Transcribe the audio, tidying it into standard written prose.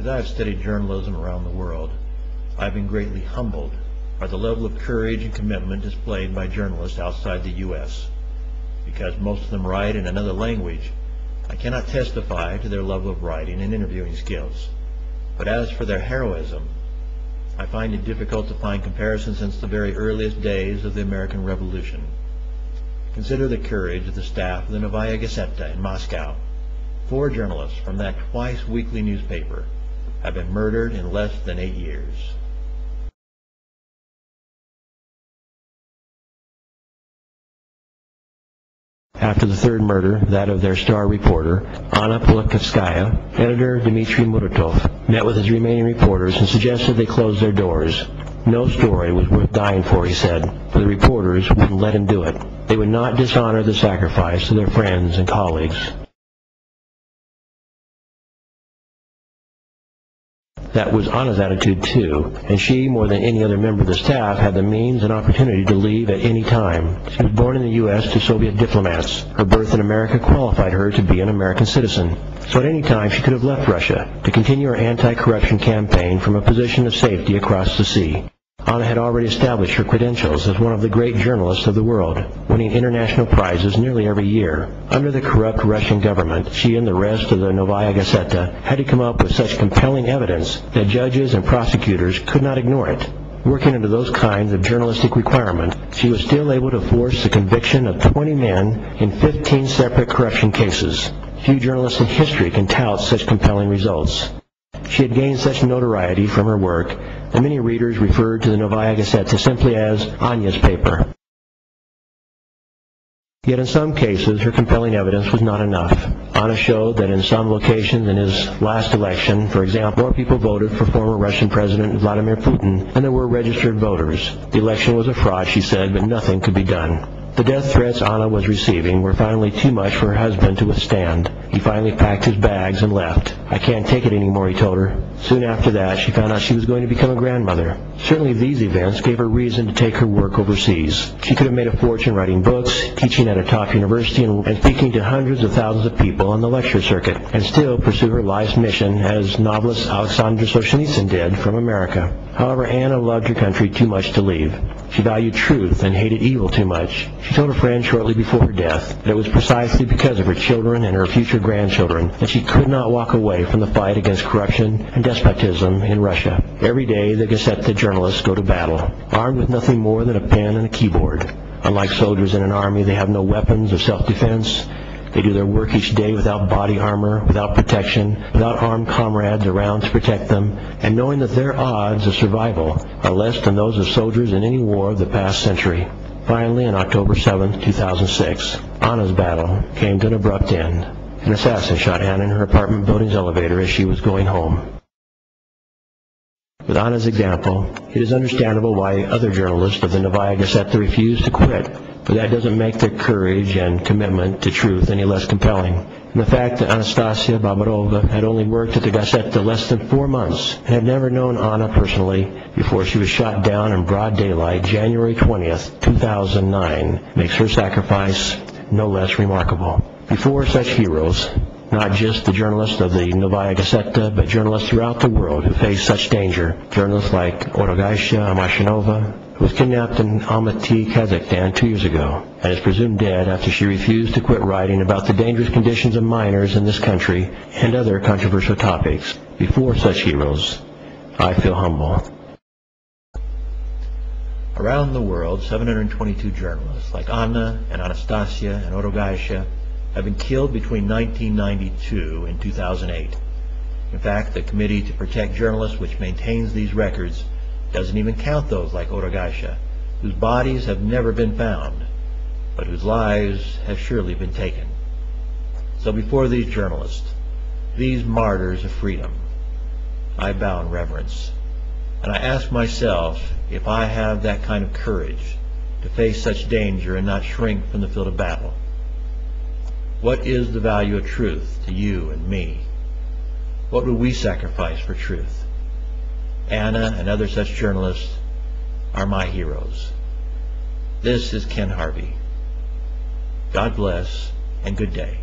As I have studied journalism around the world, I have been greatly humbled by the level of courage and commitment displayed by journalists outside the U.S. Because most of them write in another language, I cannot testify to their level of writing and interviewing skills. But as for their heroism, I find it difficult to find comparisons since the very earliest days of the American Revolution. Consider the courage of the staff of the Novaya Gazeta in Moscow. 4 journalists from that twice-weekly newspaper have been murdered in less than 8 years. After the third murder, that of their star reporter, Anna Politkovskaya, editor Dmitry Muratov met with his remaining reporters and suggested they close their doors. No story was worth dying for, he said, for the reporters wouldn't let him do it. They would not dishonor the sacrifice of their friends and colleagues. That was Anna's attitude too, and she, more than any other member of the staff, had the means and opportunity to leave at any time. She was born in the U.S. to Soviet diplomats. Her birth in America qualified her to be an American citizen. So at any time she could have left Russia to continue her anti-corruption campaign from a position of safety across the sea. Anna had already established her credentials as one of the great journalists of the world, winning international prizes nearly every year. Under the corrupt Russian government, she and the rest of the Novaya Gazeta had to come up with such compelling evidence that judges and prosecutors could not ignore it. Working under those kinds of journalistic requirements, she was still able to force the conviction of 20 men in 15 separate corruption cases. Few journalists in history can tout such compelling results. She had gained such notoriety from her work that many readers referred to the Novaya Gazeta simply as Anya's paper. Yet in some cases, her compelling evidence was not enough. Anna showed that in some locations in his last election, for example, more people voted for former Russian President Vladimir Putin than there were registered voters. The election was a fraud, she said, but nothing could be done. The death threats Anna was receiving were finally too much for her husband to withstand. He finally packed his bags and left. "I can't take it anymore," he told her. Soon after that, she found out she was going to become a grandmother. Certainly these events gave her reason to take her work overseas. She could have made a fortune writing books, teaching at a top university, and speaking to hundreds of thousands of people on the lecture circuit, and still pursue her life's mission as novelist Alexander Solzhenitsyn did from America. However, Anna loved her country too much to leave. She valued truth and hated evil too much. She told a friend shortly before her death that it was precisely because of her children and her future grandchildren that she could not walk away from the fight against corruption and despotism in Russia. Every day the Gazeta journalists go to battle, armed with nothing more than a pen and a keyboard. Unlike soldiers in an army, they have no weapons of self-defense. They do their work each day without body armor, without protection, without armed comrades around to protect them, and knowing that their odds of survival are less than those of soldiers in any war of the past century. Finally, on October 7, 2006, Anna's battle came to an abrupt end. An assassin shot Anna in her apartment building's elevator as she was going home. With Anna's example, it is understandable why other journalists of the Novaya Gazeta refused to quit, but that doesn't make their courage and commitment to truth any less compelling. And the fact that Anastasia Babarova had only worked at the Gazeta less than 4 months and had never known Anna personally before she was shot down in broad daylight January 20th, 2009 makes her sacrifice no less remarkable. Before such heroes, not just the journalists of the Novaya Gazeta, but journalists throughout the world who face such danger. Journalists like Orogaisha Amashinova, who was kidnapped in Almaty, Kazakhstan 2 years ago, and is presumed dead after she refused to quit writing about the dangerous conditions of minors in this country and other controversial topics. Before such heroes, I feel humble. Around the world, 722 journalists like Anna and Anastasia and Orogaisha have been killed between 1992 and 2008. In fact, the Committee to Protect Journalists, which maintains these records, doesn't even count those like Orogaisha, whose bodies have never been found, but whose lives have surely been taken. So before these journalists, these martyrs of freedom, I bow in reverence, and I ask myself if I have that kind of courage to face such danger and not shrink from the field of battle. What is the value of truth to you and me? What would we sacrifice for truth? Anna and other such journalists are my heroes. This is Ken Harvey. God bless and good day.